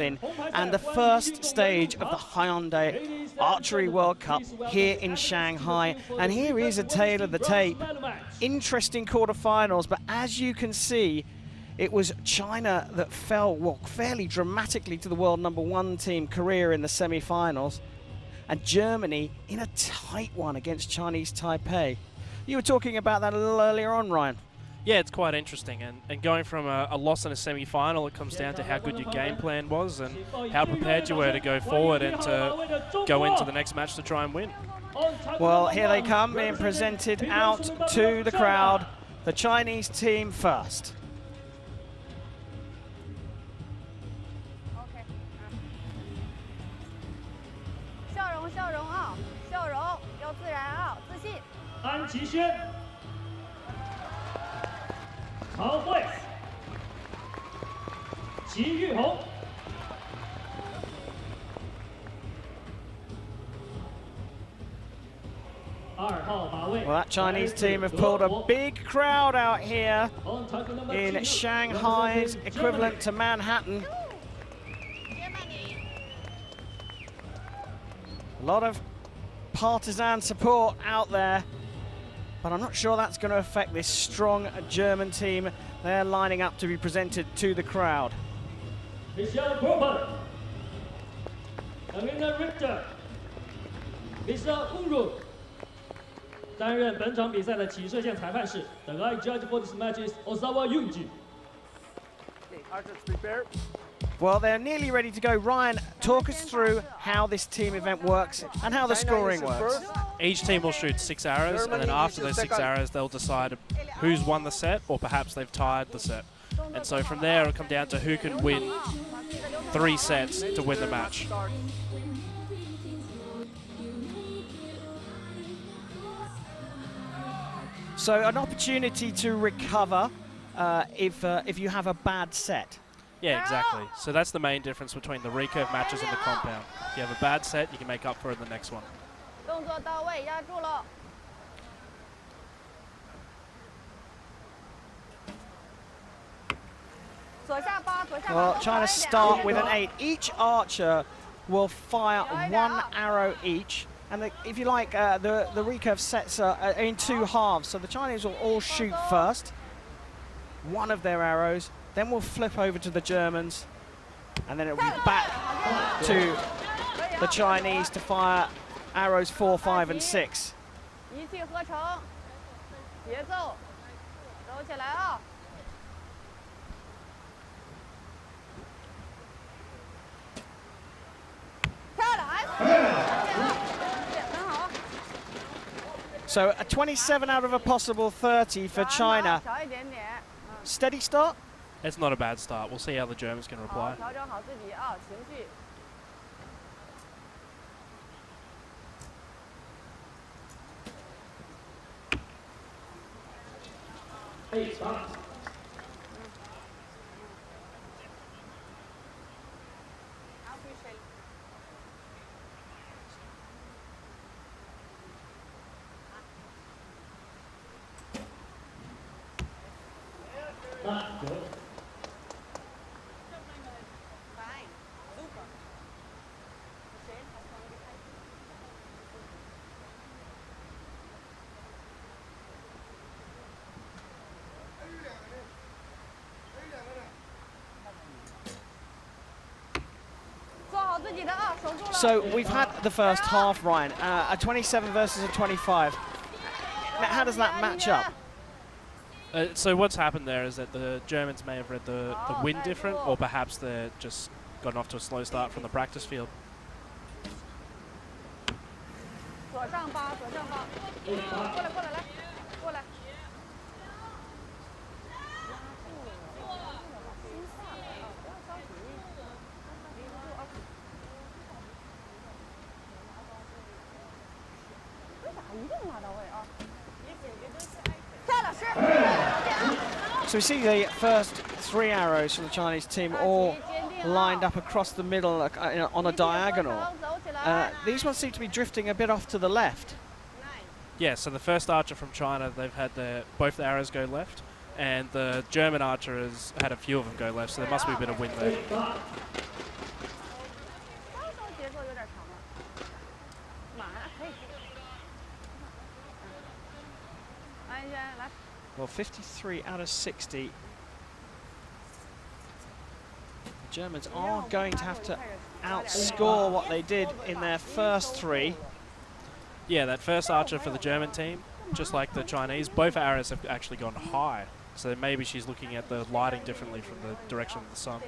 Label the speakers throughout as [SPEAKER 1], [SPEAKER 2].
[SPEAKER 1] and the first stage of the Hyundai Archery World Cup here in Shanghai. And here is a tale of the tape. Interesting quarterfinals, but as you can see, it was China that fell fairly dramatically to the world #1 team, Korea, in the semi-finals, and Germany in a tight one against Chinese Taipei. You were talking about that a little earlier on, Ryan.
[SPEAKER 2] Yeah, it's quite interesting, and going from a loss in a semi-final, it comes down to how good your game plan was and how prepared you were to go forward and to go into the next match to try and win.
[SPEAKER 1] Well, here they come, being presented out to the crowd. The Chinese team first.
[SPEAKER 3] An Qixuan, Cao Hui, Yuhong.
[SPEAKER 1] Well, that Chinese team have pulled a big crowd out here in Shanghai's equivalent to Manhattan. A lot of partisan support out there, but I'm not sure that's going to affect this strong German team. They're lining up to be presented to the crowd.
[SPEAKER 3] Kroppen, Elena, Richter, Unruh. 担任本场比赛的起射线裁判是 The live judge for this match is Yuhong.
[SPEAKER 1] Well, they're nearly ready to go. Ryan, talk us through how this team event works and how the scoring works.
[SPEAKER 2] Each team will shoot 6 arrows, and then after those 6 arrows, they'll decide who's won the set, or perhaps they've tied the set. And so from there, it'll come down to who can win 3 sets to win the match.
[SPEAKER 1] So an opportunity to recover if you have a bad set.
[SPEAKER 2] Yeah, exactly. So that's the main difference between the recurve matches and the compound. If you have a bad set, you can make up for it in the next one.
[SPEAKER 1] Well, China start with an 8. Each archer will fire 1 arrow each. And if you like, the recurve sets are in 2 halves. So the Chinese will all shoot first, 1 of their arrows, then we'll flip over to the Germans, and then it'll be back to the Chinese to fire arrows 4, 5, and 6. So a 27 out of a possible 30 for China. Steady start?
[SPEAKER 2] It's not a bad start. We'll see how the Germans can reply.
[SPEAKER 1] So we've had the first half, Ryan, a 27 versus a 25. Now, how does that match up?
[SPEAKER 2] So what's happened there is that the Germans may have read the wind different, or perhaps they're just gotten off to a slow start from the practice field.
[SPEAKER 1] So we see the first 3 arrows from the Chinese team all lined up across the middle on a diagonal. These ones seem to be drifting a bit off to the left.
[SPEAKER 2] Yeah, so the first archer from China, they've had both the arrows go left, and the German archer has had a few of them go left, so there must be a bit of wind there.
[SPEAKER 1] Well, 53 out of 60. The Germans are going to have to outscore what they did in their first 3.
[SPEAKER 2] Yeah, that first archer for the German team, just like the Chinese, both arrows have actually gone high. So maybe she's looking at the lighting differently from the direction of the sun.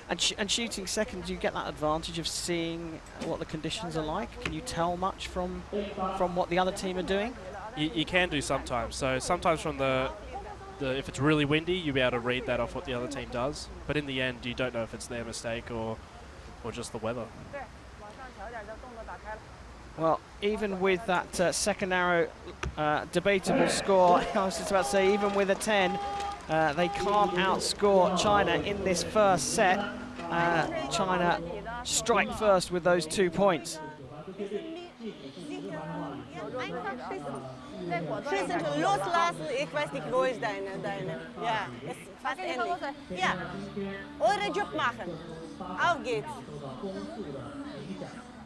[SPEAKER 1] And shooting second, do you get that advantage of seeing what the conditions are like? Can you tell much from what the other team are doing?
[SPEAKER 2] You can do sometimes. So sometimes from if it's really windy, you'll be able to read that off what the other team does. But in the end, you don't know if it's their mistake or just the weather.
[SPEAKER 1] Well, even with that second arrow debatable score, I was just about to say, even with a 10, they can't outscore China in this first set. China strike first with those 2 points.
[SPEAKER 4] Schießen loslassen, ich weiß nicht, wo ist deine. Ja, ist fast ähnlich. Ja, eure Job machen. Auf geht's.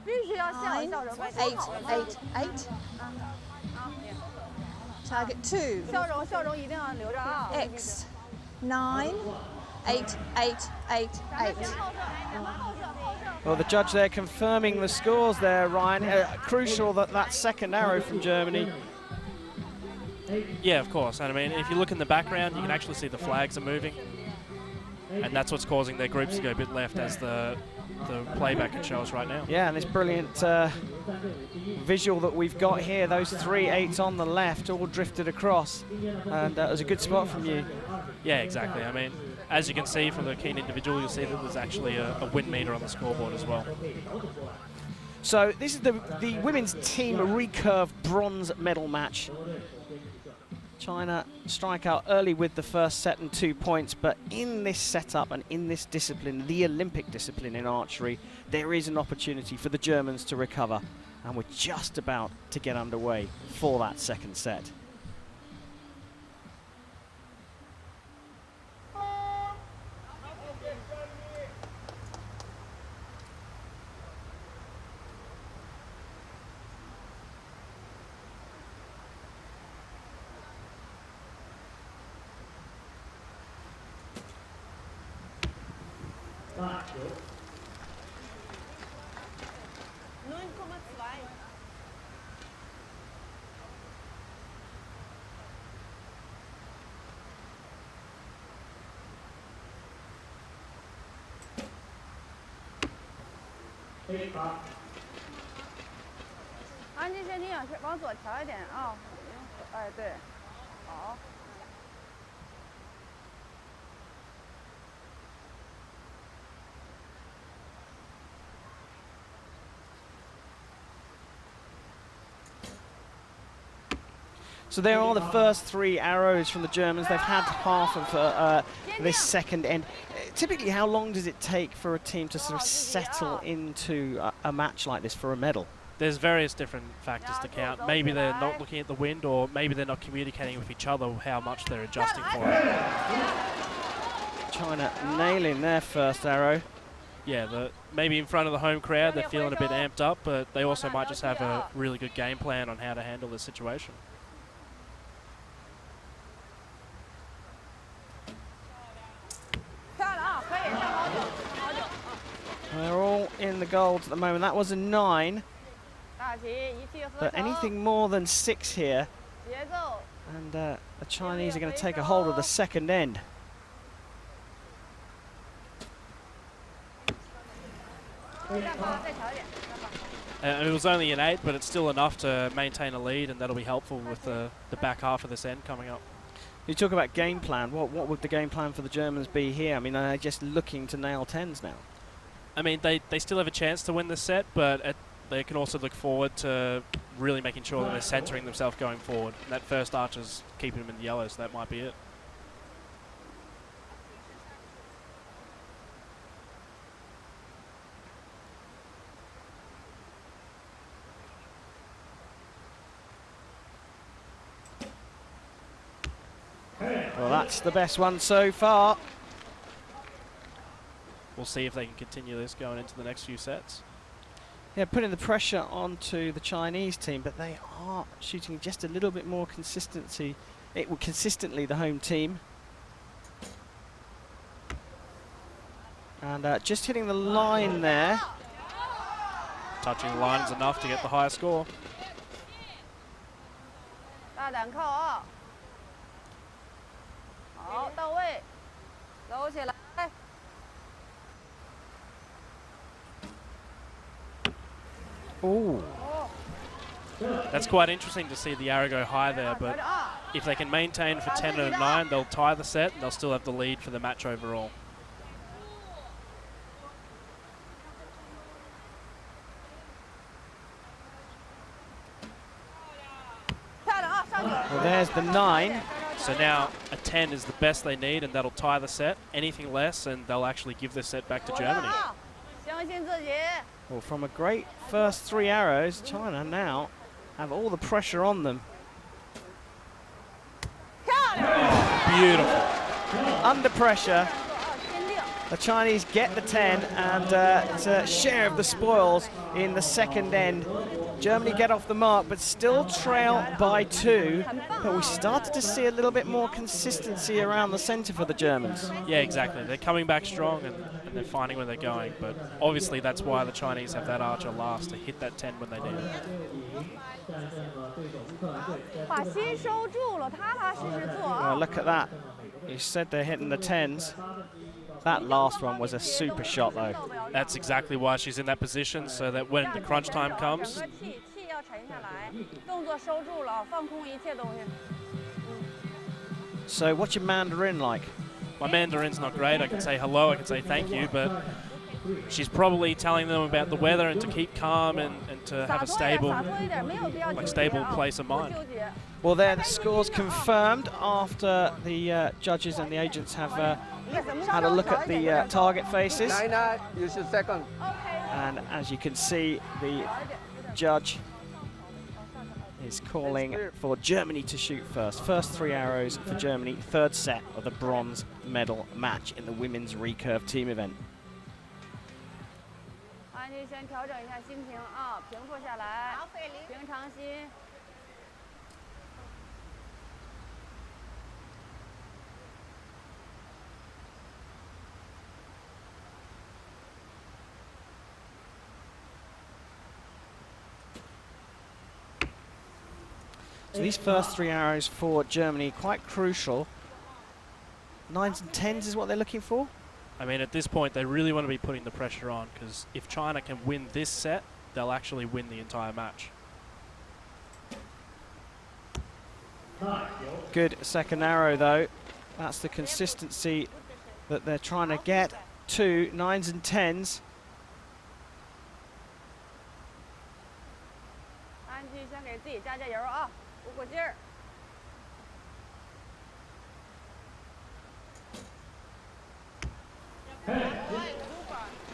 [SPEAKER 5] 9, 8, 8, 8. Target 2. X. 9, 8, 8, 8, 8.
[SPEAKER 1] Well, the judge there confirming the scores there, Ryan. Crucial that second arrow from Germany.
[SPEAKER 2] Yeah, of course. And I mean, if you look in the background, you can actually see the flags are moving. And that's what's causing their groups to go a bit left, as the playback can show us right now.
[SPEAKER 1] Yeah, and this brilliant visual that we've got here, those 3 8s on the left all drifted across. And that was a good spot from you.
[SPEAKER 2] Yeah, exactly. I mean, as you can see from the keen individual, you'll see that there's actually a win meter on the scoreboard as well.
[SPEAKER 1] So this is the women's team recurve bronze medal match. China strike out early with the first set and 2 points, but in this setup and in this discipline, the Olympic discipline in archery, there is an opportunity for the Germans to recover, and we're just about to get underway for that second set. So there are the first 3 arrows from the Germans. They've had half of this second end. Typically, how long does it take for a team to sort of settle into a match like this for a medal?
[SPEAKER 2] There's various different factors to count. Maybe they're not looking at the wind, or maybe they're not communicating with each other how much they're adjusting for it.
[SPEAKER 1] China nailing their first arrow.
[SPEAKER 2] Yeah, maybe in front of the home crowd, they're feeling a bit amped up, but they also might just have a really good game plan on how to handle this situation.
[SPEAKER 1] They're all in the gold at the moment. That was a 9. But anything more than 6 here, and the Chinese are going to take a hold of the second end.
[SPEAKER 2] It was only an 8, but it's still enough to maintain a lead, and that'll be helpful with the back half of this end coming up.
[SPEAKER 1] You talk about game plan. What would the game plan for the Germans be here? I mean, they're just looking to nail 10s now.
[SPEAKER 2] I mean, they still have a chance to win this set, but they can also look forward to really making sure that they're centering themselves going forward. And that first archer's keeping them in the yellow, so that might be it.
[SPEAKER 1] Well, that's the best one so far.
[SPEAKER 2] We'll see if they can continue this going into the next few sets.
[SPEAKER 1] Yeah, putting the pressure onto the Chinese team, but they are shooting just a little bit more consistency it was consistently the home team. And just hitting the line there.
[SPEAKER 2] Touching the line is enough to get the higher score.
[SPEAKER 4] 大胆靠啊！好，到位，走起来。
[SPEAKER 1] Ooh.
[SPEAKER 2] That's quite interesting to see the arrow go high there, but if they can maintain for 10 and a 9, they'll tie the set and they'll still have the lead for the match overall.
[SPEAKER 1] Well, there's the 9.
[SPEAKER 2] So now a 10 is the best they need, and that'll tie the set. Anything less, and they'll actually give the set back to Germany.
[SPEAKER 1] Well, from a great first 3 arrows, China now have all the pressure on them.
[SPEAKER 2] Oh, beautiful.
[SPEAKER 1] Under pressure, the Chinese get the 10 and it's a share of the spoils in the second end. Germany get off the mark, but still trail by 2. But we started to see a little bit more consistency around the centre for the Germans.
[SPEAKER 2] Yeah, exactly. They're coming back strong and they're finding where they're going. But obviously that's why the Chinese have that archer last to hit that 10 when they need it.
[SPEAKER 1] Well, look at that. You said they're hitting the 10s. That last one was a super shot, though.
[SPEAKER 2] That's exactly why she's in that position, so that when the crunch time comes...
[SPEAKER 1] So what's your Mandarin like?
[SPEAKER 2] My Mandarin's not great. I can say hello, I can say thank you, but she's probably telling them about the weather and to keep calm and to have a stable place of mind.
[SPEAKER 1] Well, there the scores confirmed after the judges and the agents have had a look at the target faces.
[SPEAKER 6] You should second.
[SPEAKER 1] And as you can see, the judge is calling for Germany to shoot first. First 3 arrows for Germany, third set of the bronze medal match in the women's recurve team event. So these first 3 arrows for Germany, quite crucial. 9s and 10s is what they're looking for?
[SPEAKER 2] I mean, at this point, they really want to be putting the pressure on, because if China can win this set, they'll actually win the entire match.
[SPEAKER 1] Good second arrow, though. That's the consistency that they're trying to get to. 9s and 10s.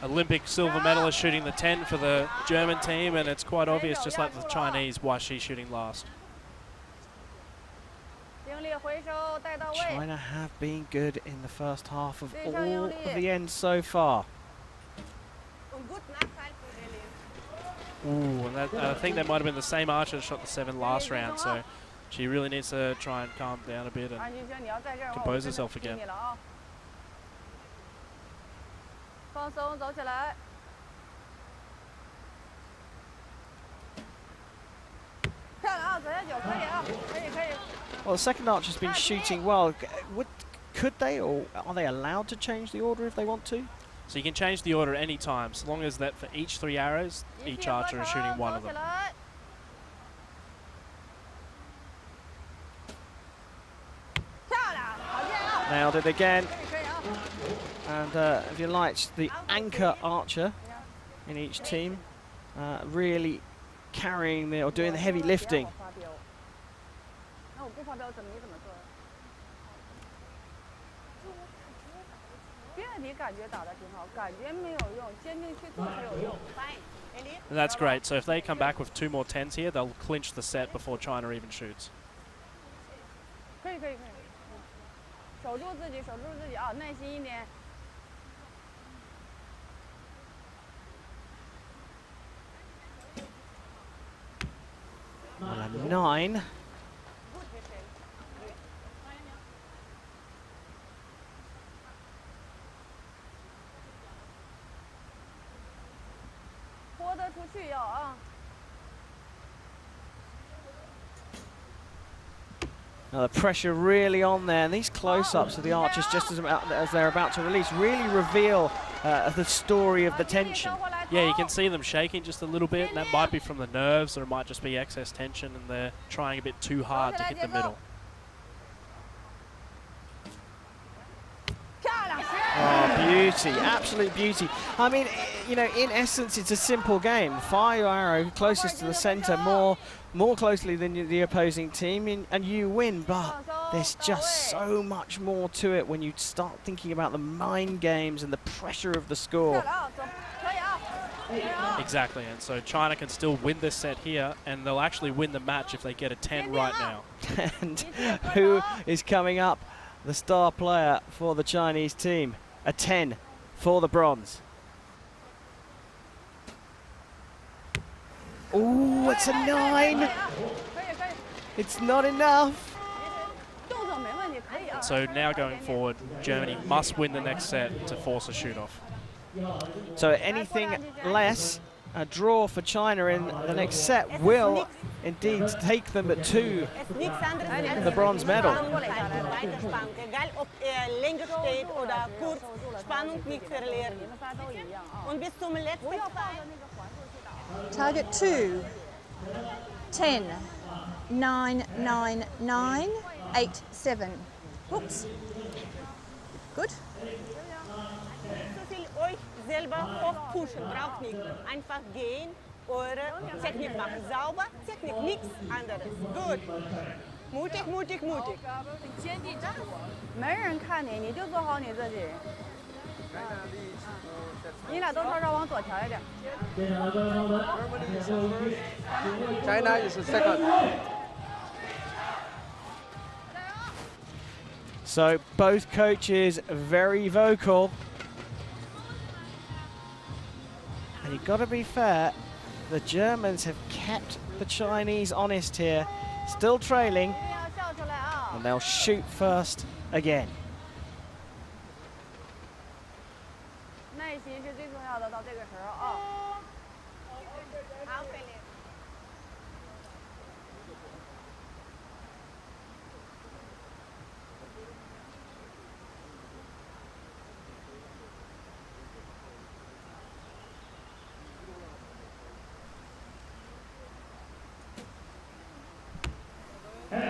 [SPEAKER 2] Olympic silver medalist shooting the 10 for the German team, and it's quite obvious, just like the Chinese, why she's shooting last.
[SPEAKER 1] China have been good in the first half of all of the ends so far.
[SPEAKER 2] Ooh, and that, I think that might have been the same archer that shot the 7 last round, so she really needs to try and calm down a bit and compose herself again.
[SPEAKER 1] Well, the second archer's been shooting well. Could they, or are they allowed to change the order if they want to?
[SPEAKER 2] So you can change the order any time, so long as that for each 3 arrows, each archer is shooting 1 of them.
[SPEAKER 1] Nailed it again. And if you liked, the anchor archer in each team really carrying or doing the heavy lifting.
[SPEAKER 2] And that's great. So if they come back with 2 more 10s here, they'll clinch the set before China even shoots.
[SPEAKER 1] Well, a 9. Now the pressure really on there, and these close-ups of the archers just as they're about to release really reveal the story of the tension.
[SPEAKER 2] Yeah, you can see them shaking just a little bit, and that might be from the nerves, or it might just be excess tension, and they're trying a bit too hard to hit the middle.
[SPEAKER 1] Oh, beauty, absolute beauty. I mean, you know, in essence, it's a simple game. Fire your arrow closest to the center, more closely than the opposing team, and you win. But there's just so much more to it when you start thinking about the mind games and the pressure of the score.
[SPEAKER 2] Exactly, and so China can still win this set here, and they'll actually win the match if they get a 10 right now.
[SPEAKER 1] And who is coming up? The star player for the Chinese team. A 10 for the bronze. Ooh, it's a 9. It's not enough.
[SPEAKER 2] And so now going forward, Germany must win the next set to force a shoot-off.
[SPEAKER 1] So anything less, a draw for China in the next set will indeed take them to the bronze medal.
[SPEAKER 5] Target 2, 10, 9, 9, 9, 8, 7. Oops. Good.
[SPEAKER 4] Selber hochpushen, braucht nicht. Einfach gehen, eure Technik machen. Sauber, Technik, nichts anderes. Gut. Mutig, mutig, mutig.
[SPEAKER 6] 没人看你，你就做好你自己。你俩都稍稍往左调一点。
[SPEAKER 7] China is second.
[SPEAKER 1] So both coaches very vocal. And you've got to be fair, the Germans have kept the Chinese honest here, still trailing, and they'll shoot first again.
[SPEAKER 6] 耐心是最重要的，到这个时候啊。好，菲利。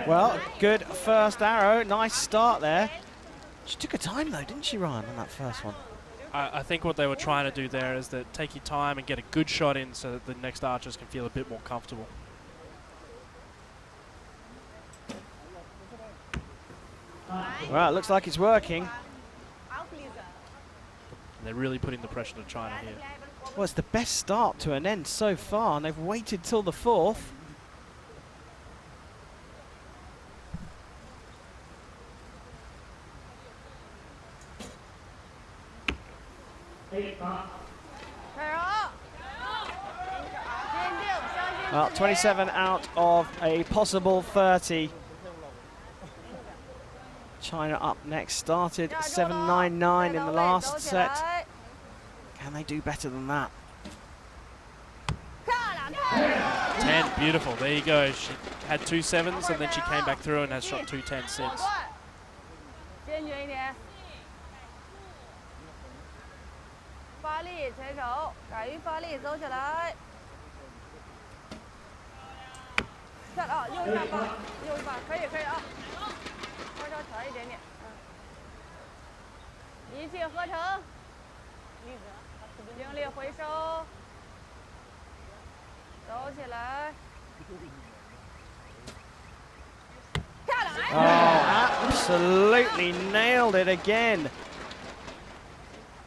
[SPEAKER 1] Well, good first arrow, nice start there. She took her time though, didn't she, Ryan, on that first one?
[SPEAKER 2] I think what they were trying to do there is that take your time and get a good shot in so that the next archers can feel a bit more comfortable.
[SPEAKER 1] Well, it looks like it's working.
[SPEAKER 2] And they're really putting the pressure to China here.
[SPEAKER 1] Well, it's the best start to an end so far, and they've waited till the fourth. Well, 27 out of a possible 30. China up next, started 7-9-9 in the last set. Can they do better than that?
[SPEAKER 2] 10, beautiful, there you go. She had 2 7s and then she came back through and has shot 2 10s since.
[SPEAKER 6] 坚决一点。发力，垂手，敢于发力，走起来。下啊，右下把，右一把，可以啊。稍稍调一点点，一气呵成，精力回收，走起来。
[SPEAKER 1] Oh, absolutely nailed it again.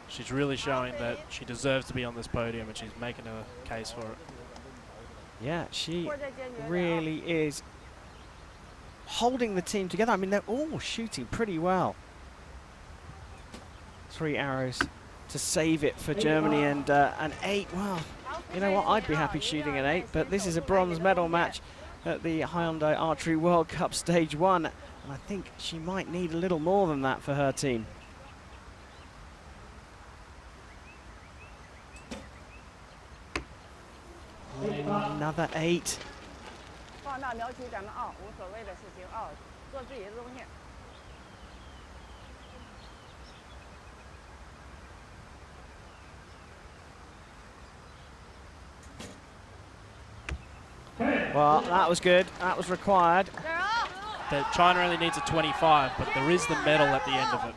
[SPEAKER 2] She's really showing that she deserves to be on this podium and she's making a case for it.
[SPEAKER 1] Yeah, she really is holding the team together. I mean, they're all shooting pretty well. 3 arrows to save it for Germany, and an 8. Well, you know what? I'd be happy shooting an 8, but this is a bronze medal match at the Hyundai Archery World Cup Stage 1, and I think she might need a little more than that for her team. another 8.
[SPEAKER 6] 放大描取咱们无所谓的事情做自己的东西。
[SPEAKER 1] Well, that was good. That was required.
[SPEAKER 2] China only needs a 25, but there is the medal at the end of it.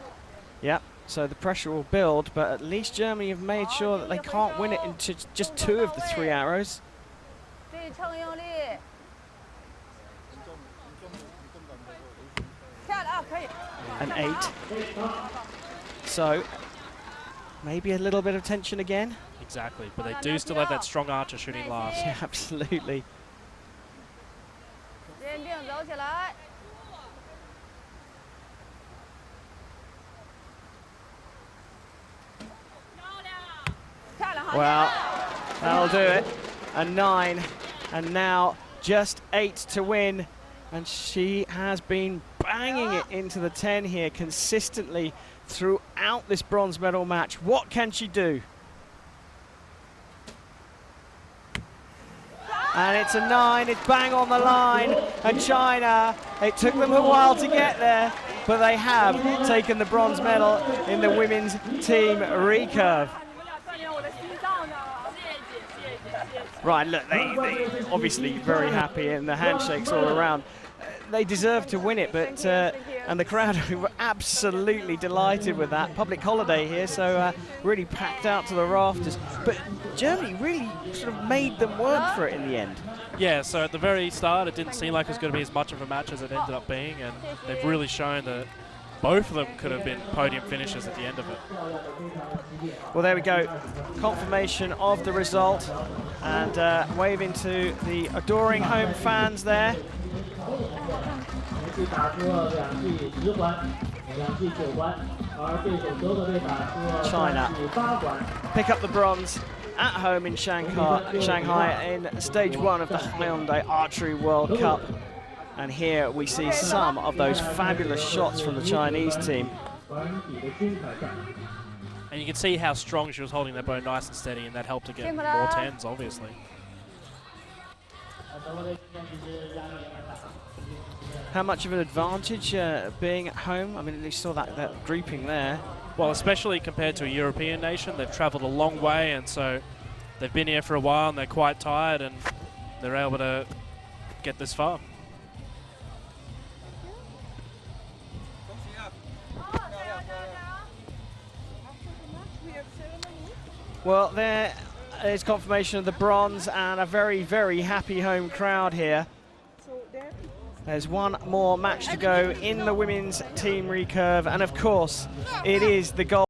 [SPEAKER 1] Yep. So the pressure will build, but at least Germany have made sure that they can't win it into just 2 of the 3 arrows. An 8. So maybe a little bit of tension again.
[SPEAKER 2] Exactly, but they do still have that strong archer shooting last.
[SPEAKER 1] Yeah, absolutely. Well, that'll do it. A 9, and now just 8 to win. And she has been banging it into the 10 here consistently throughout this bronze medal match. What can she do? And it's a 9, it's bang on the line. And China, it took them a while to get there, but they have taken the bronze medal in the women's team recurve. Right, look, they obviously very happy, and the handshakes all around. They deserve to win it, but and the crowd were absolutely delighted with that. Public holiday here, so really packed out to the rafters. But Germany really sort of made them work for it in the end.
[SPEAKER 2] Yeah, so at the very start, it didn't seem like it was going to be as much of a match as it ended up being, and they've really shown that both of them could have been podium finishers at the end of it.
[SPEAKER 1] Well, there we go. Confirmation of the result, and waving to the adoring home fans there. China pick up the bronze at home in Shanghai in stage 1 of the Hyundai Archery World Cup. And here we see some of those fabulous shots from the Chinese team.
[SPEAKER 2] And you can see how strong she was holding that bow nice and steady, and that helped to get more 10s, obviously.
[SPEAKER 1] How much of an advantage being at home? I mean, you saw that grouping there.
[SPEAKER 2] Well, especially compared to a European nation, they've travelled a long way, and so they've been here for a while, and they're quite tired, and they're able to get this far.
[SPEAKER 1] Well, there is confirmation of the bronze, and a very, very happy home crowd here. There's one more match to go in the women's team recurve, and of course, it is the gold.